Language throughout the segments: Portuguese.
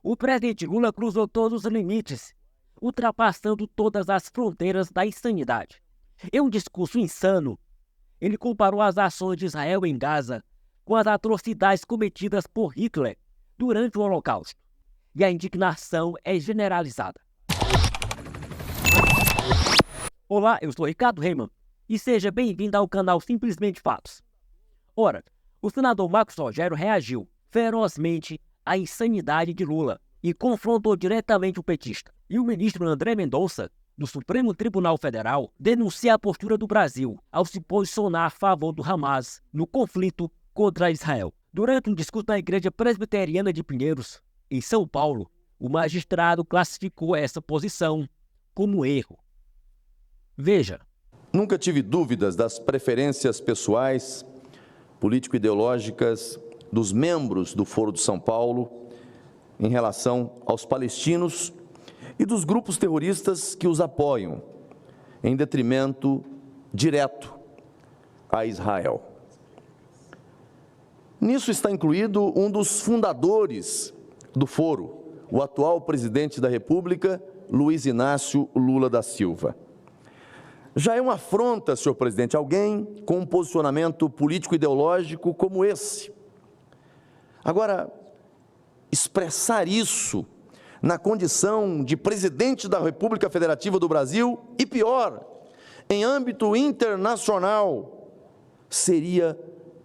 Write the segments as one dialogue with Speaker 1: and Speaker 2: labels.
Speaker 1: O presidente Lula cruzou todos os limites, ultrapassando todas as fronteiras da insanidade. Em um discurso insano, ele comparou as ações de Israel em Gaza com as atrocidades cometidas por Hitler durante o Holocausto. E a indignação é generalizada. Olá, eu sou Ricardo Reimann e seja bem-vindo ao canal Simplesmente Fatos. Ora, o senador Marcos Rogério reagiu ferozmente à insanidade de Lula e confrontou diretamente o petista. E o ministro André Mendonça, do Supremo Tribunal Federal, denuncia a postura do Brasil ao se posicionar a favor do Hamas no conflito contra Israel. Durante um discurso na Igreja Presbiteriana de Pinheiros, em São Paulo, o magistrado classificou essa posição como erro. Veja.
Speaker 2: Nunca tive dúvidas das preferências pessoais, político-ideológicas dos membros do Foro de São Paulo em relação aos palestinos e dos grupos terroristas que os apoiam, em detrimento direto a Israel. Nisso está incluído um dos fundadores do Foro, o atual presidente da República, Luiz Inácio Lula da Silva. Já é uma afronta, senhor presidente, alguém com um posicionamento político-ideológico como esse. Agora, expressar isso na condição de presidente da República Federativa do Brasil e, pior, em âmbito internacional, seria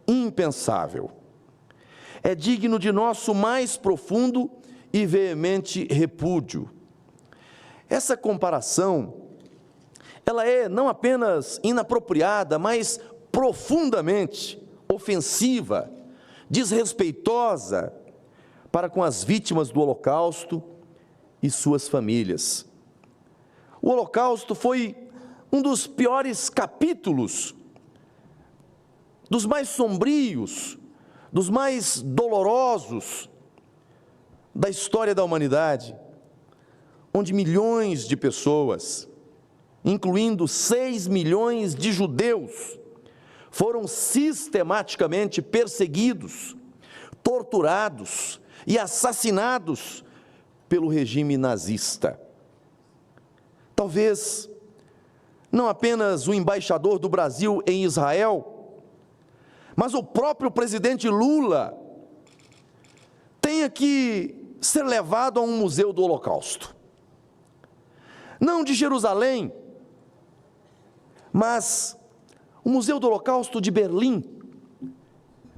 Speaker 2: impensável. É digno de nosso mais profundo e veemente repúdio. Essa comparação, ela é não apenas inapropriada, mas profundamente ofensiva, desrespeitosa para com as vítimas do Holocausto e suas famílias. O Holocausto foi um dos piores capítulos, dos mais sombrios, dos mais dolorosos da história da humanidade, onde milhões de pessoas, incluindo 6 milhões de judeus, foram sistematicamente perseguidos, torturados e assassinados pelo regime nazista. Talvez não apenas o embaixador do Brasil em Israel, mas o próprio presidente Lula tenha que ser levado a um museu do Holocausto. Não de Jerusalém, mas o Museu do Holocausto de Berlim,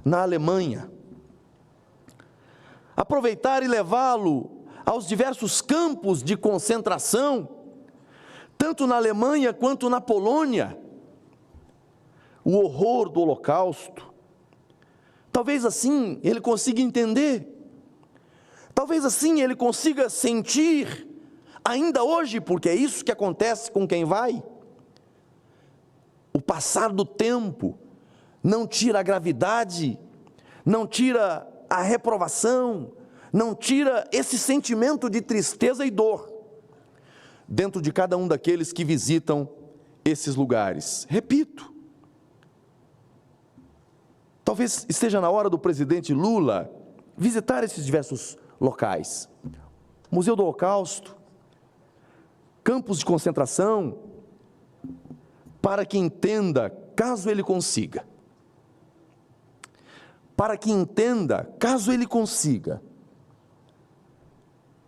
Speaker 2: na Alemanha. Aproveitar e levá-lo aos diversos campos de concentração, tanto na Alemanha quanto na Polônia. O horror do Holocausto. Talvez assim ele consiga entender, talvez assim ele consiga sentir, ainda hoje, porque é isso que acontece com quem vai. O passar do tempo não tira a gravidade, não tira a reprovação, não tira esse sentimento de tristeza e dor dentro de cada um daqueles que visitam esses lugares. Repito, talvez esteja na hora do presidente Lula visitar esses diversos locais. Museu do Holocausto, campos de concentração, para que entenda, caso ele consiga,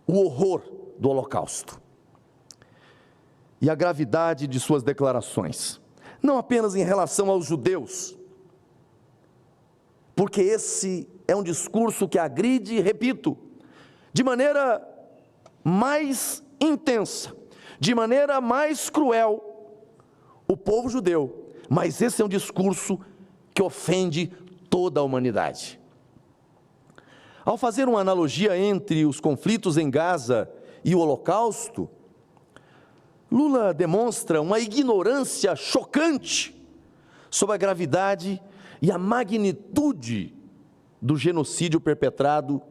Speaker 2: o horror do Holocausto e a gravidade de suas declarações, não apenas em relação aos judeus, porque esse é um discurso que agride, repito, de maneira mais intensa, de maneira mais cruel, o povo judeu, mas esse é um discurso que ofende toda a humanidade. Ao fazer uma analogia entre os conflitos em Gaza e o Holocausto, Lula demonstra uma ignorância chocante sobre a gravidade e a magnitude do genocídio perpetrado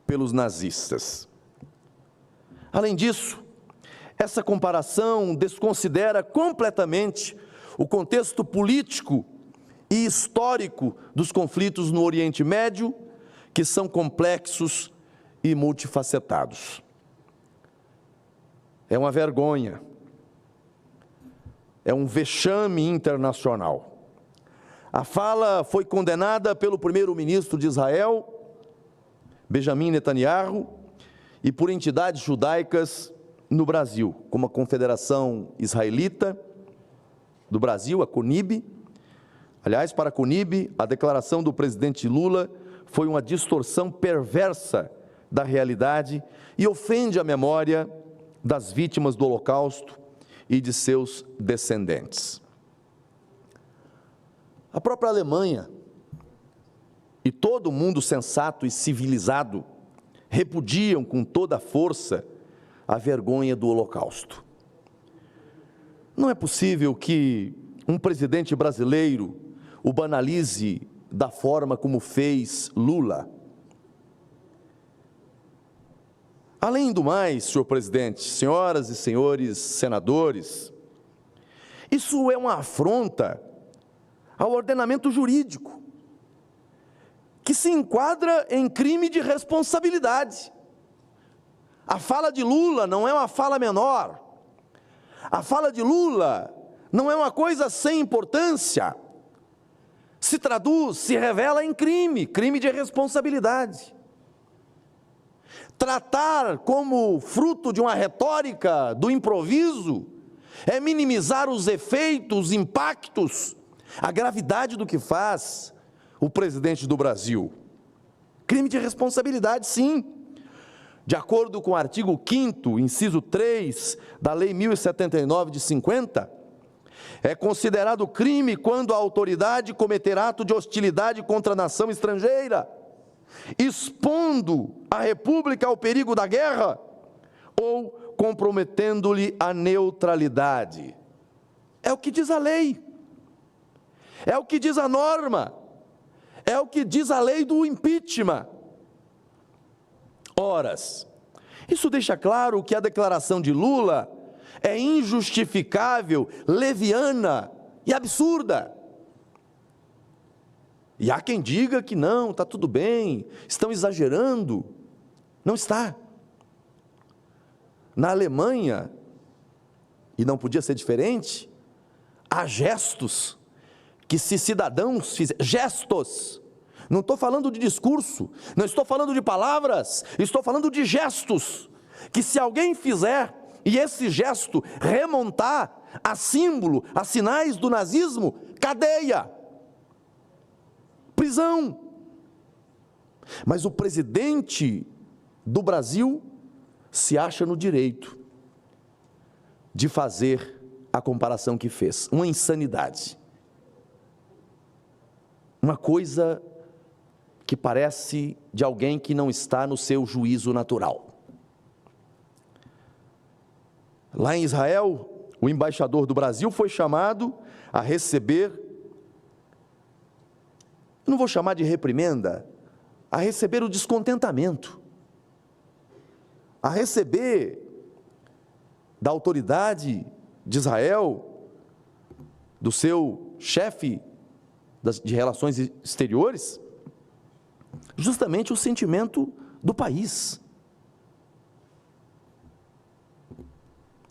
Speaker 2: pelos nazistas. Além disso, essa comparação desconsidera completamente o contexto político e histórico dos conflitos no Oriente Médio, que são complexos e multifacetados. É uma vergonha, é um vexame internacional. A fala foi condenada pelo primeiro-ministro de Israel, Benjamin Netanyahu, e por entidades judaicas no Brasil, como a Confederação Israelita do Brasil, a CONIB. Aliás, para a CONIB, a declaração do presidente Lula foi uma distorção perversa da realidade e ofende a memória das vítimas do Holocausto e de seus descendentes. A própria Alemanha e todo o mundo sensato e civilizado repudiam com toda a força a vergonha do Holocausto. Não é possível que um presidente brasileiro o banalize da forma como fez Lula. Além do mais, senhor presidente, senhoras e senhores senadores, isso é uma afronta ao ordenamento jurídico, que se enquadra em crime de responsabilidade. A fala de Lula não é uma fala menor. A fala de Lula não é uma coisa sem importância. Se traduz, se revela em crime, crime de responsabilidade. Tratar como fruto de uma retórica do improviso é minimizar os efeitos, os impactos, a gravidade do que faz o presidente do Brasil. Crime de responsabilidade, sim. De acordo com o artigo 5º, inciso 3 da Lei 1079 de 50, é considerado crime quando a autoridade cometer ato de hostilidade contra a nação estrangeira, expondo a República ao perigo da guerra ou comprometendo-lhe a neutralidade. É o que diz a lei, é o que diz a norma, é o que diz a lei do impeachment. Horas, isso deixa claro que a declaração de Lula é injustificável, leviana e absurda. E há quem diga que não, está tudo bem, estão exagerando. Não está. Na Alemanha, e não podia ser diferente, há gestos que se cidadãos fizerem, gestos, não estou falando de discurso, não estou falando de palavras, estou falando de gestos, que se alguém fizer, e esse gesto remontar a símbolo, a sinais do nazismo, cadeia, prisão. Mas o presidente do Brasil se acha no direito de fazer a comparação que fez. Uma insanidade. Uma coisa que parece de alguém que não está no seu juízo natural. Lá em Israel, o embaixador do Brasil foi chamado a receber, não vou chamar de reprimenda, a receber o descontentamento, a receber da autoridade de Israel, do seu chefe de relações exteriores, justamente o sentimento do país.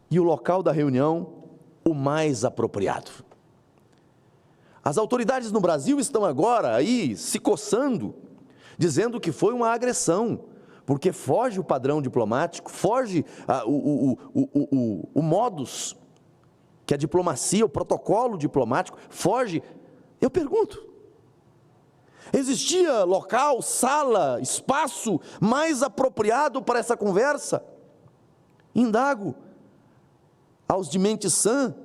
Speaker 2: E o local da reunião, o mais apropriado. As autoridades no Brasil estão agora aí se coçando, dizendo que foi uma agressão, porque foge o padrão diplomático, foge o modus, que a diplomacia, o protocolo diplomático, foge. Eu pergunto, existia local, sala, espaço mais apropriado para essa conversa? Indago aos de mente sã,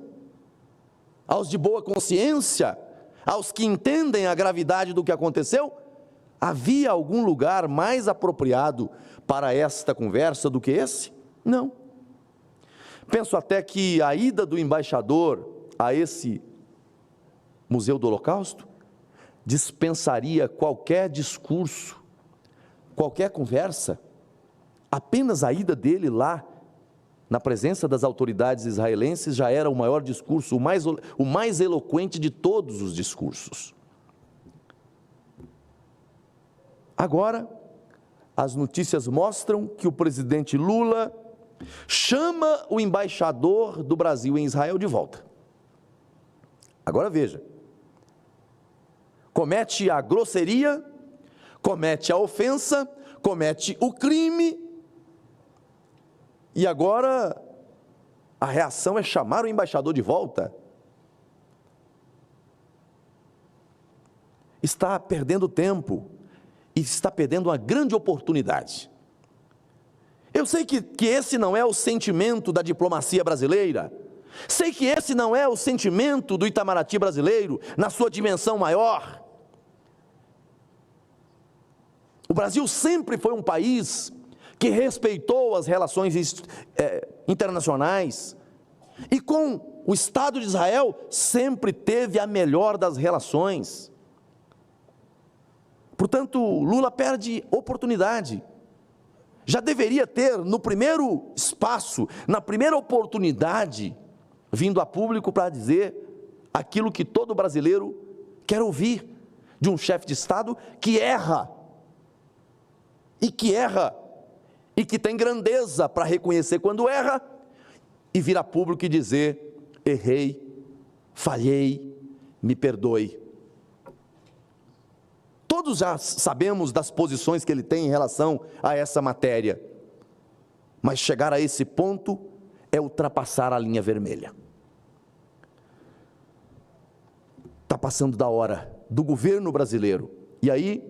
Speaker 2: aos de boa consciência, aos que entendem a gravidade do que aconteceu, havia algum lugar mais apropriado para esta conversa do que esse? Não. Penso até que a ida do embaixador a esse Museu do Holocausto dispensaria qualquer discurso, qualquer conversa. Apenas a ida dele lá, na presença das autoridades israelenses, já era o maior discurso, o mais eloquente de todos os discursos. Agora, as notícias mostram que o presidente Lula chama o embaixador do Brasil em Israel de volta. Agora veja, comete a grosseria, comete a ofensa, comete o crime, e agora a reação é chamar o embaixador de volta. Está perdendo tempo e está perdendo uma grande oportunidade. Eu sei que esse não é o sentimento da diplomacia brasileira, sei que esse não é o sentimento do Itamaraty brasileiro na sua dimensão maior. O Brasil sempre foi um país que respeitou as relações internacionais e com o Estado de Israel sempre teve a melhor das relações. Portanto, Lula perde oportunidade. Já deveria ter, no primeiro espaço, na primeira oportunidade, vindo a público para dizer aquilo que todo brasileiro quer ouvir de um chefe de Estado que erra, e que tem grandeza para reconhecer quando erra, e vir a público e dizer: errei, falhei, me perdoe. Todos já sabemos das posições que ele tem em relação a essa matéria, mas chegar a esse ponto é ultrapassar a linha vermelha. Está passando da hora do governo brasileiro, e aí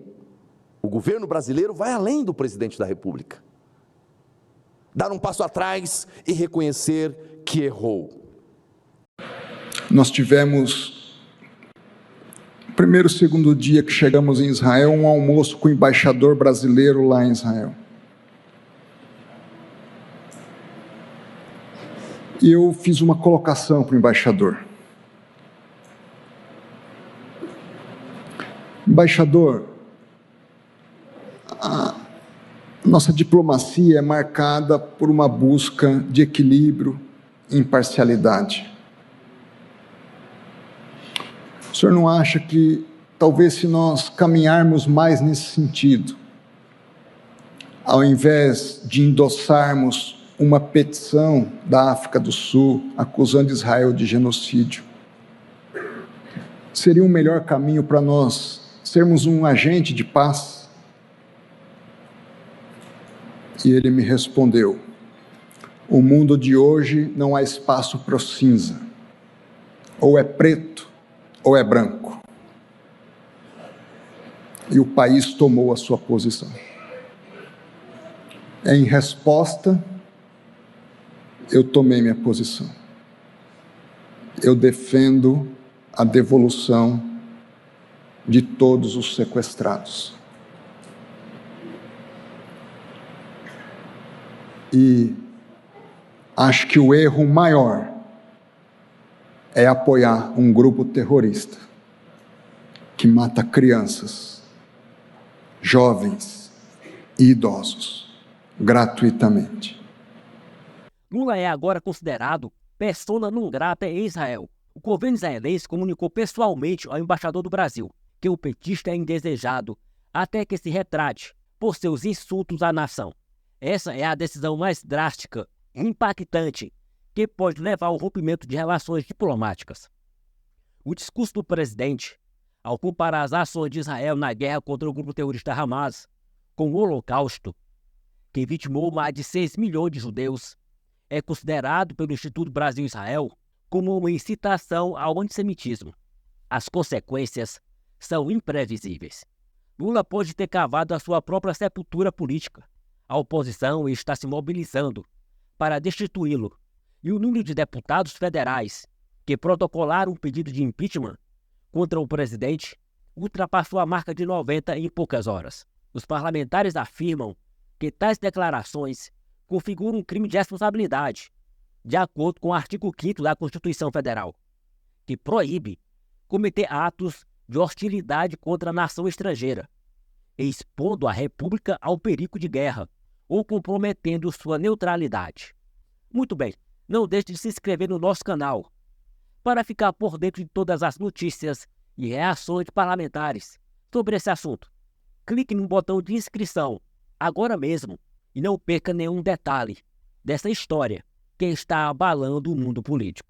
Speaker 2: o governo brasileiro vai além do presidente da República. Dar um passo atrás e reconhecer que errou.
Speaker 3: Nós tivemos, no primeiro e segundo dia que chegamos em Israel, um almoço com o embaixador brasileiro lá em Israel. E eu fiz uma colocação para o embaixador. Embaixador, a nossa diplomacia é marcada por uma busca de equilíbrio e imparcialidade. O senhor não acha que, talvez, se nós caminharmos mais nesse sentido, ao invés de endossarmos uma petição da África do Sul acusando Israel de genocídio, seria um melhor caminho para nós sermos um agente de paz? E ele me respondeu: o mundo de hoje não há espaço para o cinza, ou é preto ou é branco. E o país tomou a sua posição. Em resposta, eu tomei minha posição. Eu defendo a devolução de todos os sequestrados. E acho que o erro maior é apoiar um grupo terrorista que mata crianças, jovens e idosos gratuitamente.
Speaker 1: Lula é agora considerado persona non grata em Israel. O governo israelense comunicou pessoalmente ao embaixador do Brasil que o petista é indesejado até que se retrate por seus insultos à nação. Essa é a decisão mais drástica e impactante que pode levar ao rompimento de relações diplomáticas. O discurso do presidente, ao comparar as ações de Israel na guerra contra o grupo terrorista Hamas com o Holocausto, que vitimou mais de 6 milhões de judeus, é considerado pelo Instituto Brasil-Israel como uma incitação ao antissemitismo. As consequências são imprevisíveis. Lula pode ter cavado a sua própria sepultura política. A oposição está se mobilizando para destituí-lo, e o número de deputados federais que protocolaram um pedido de impeachment contra o presidente ultrapassou a marca de 90 em poucas horas. Os parlamentares afirmam que tais declarações configuram um crime de responsabilidade, de acordo com o artigo 5º da Constituição Federal, que proíbe cometer atos de hostilidade contra a nação estrangeira, expondo a República ao perigo de guerra ou comprometendo sua neutralidade. Muito bem, não deixe de se inscrever no nosso canal para ficar por dentro de todas as notícias e reações de parlamentares sobre esse assunto. Clique no botão de inscrição agora mesmo e não perca nenhum detalhe dessa história que está abalando o mundo político.